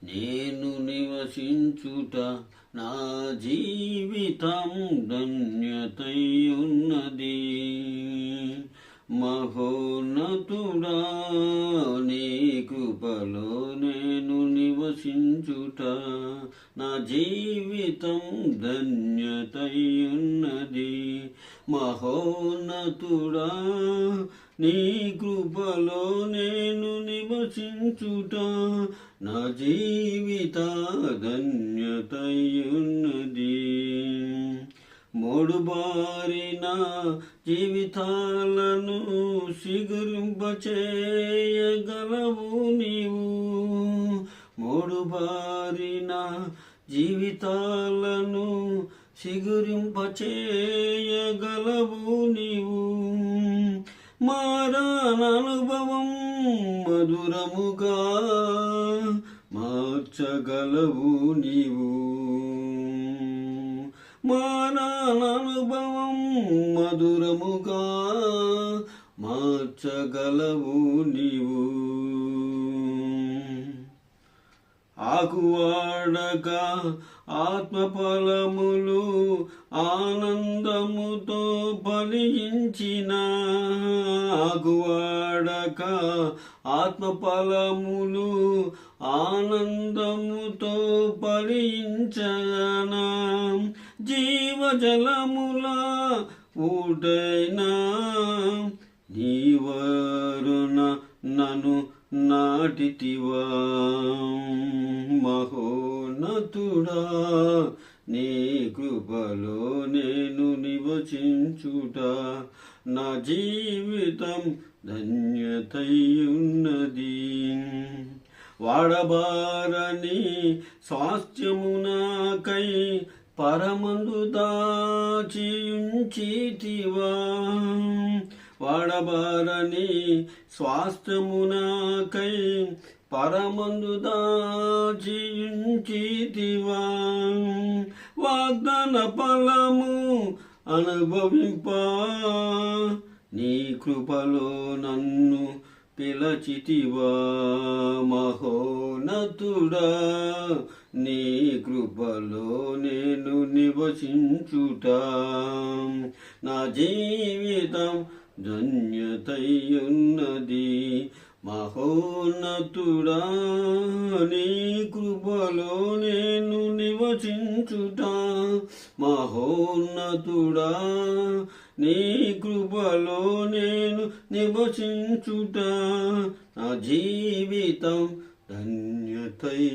నేను నివసించుట నా జీవితం ధన్యతై ఉన్నది. మహోన్నతుడా నీ కృపలో నేను నివసించుట నా జీవితం ధన్యతై ఉన్నది. మహోన్నతుడా నీ కృపలో నేను నివసించుట నా జీవిత ధన్యతై ఉన్నది. మూడుబారిన జీవితాలను సిగురింపచేయగలవు నీవు. మూడుబారిన జీవితాలను సిగురింపచేయగలవు నీవు. మారాననుభవం మధురముగా మార్చగలవు నీవు. మారాననుభవం మధురముగా మార్చగలవు నీవు. ఆకువాడక ఆత్మఫలములు ఆనందముతో ఫలించిన. ఆకువాడక ఆత్మఫలములు ఆనందముతో ఫలించనా. జీవజలముల ఊటైనా నీవరున నన్ను నాటితివా. మహోన్నతుడా నీ కృపలో నేను నివసించుట నా జీవితం ధన్యతై ఉన్నది. వాడబారని స్వాస్థ్యము నాకై పరమందు దాచియుంచితివా. వాడబారని స్వాస్థ్యము నాకై పరమందు దాచియుంచితివా. వాగ్దాన ఫలము అనుభవింప నీ కృపలో నన్ను పిలచితివా. మహోన్నతుడా నీ కృపలో నేను నివసించుట నా జీవితం ధన్యతై ఉన్నది. మహోన్నతుడా నీ కృపలో నేను నివసించుట. మహోన్నతుడా నీ కృపలో నేను నివసించుట నా జీవితం ధన్యతై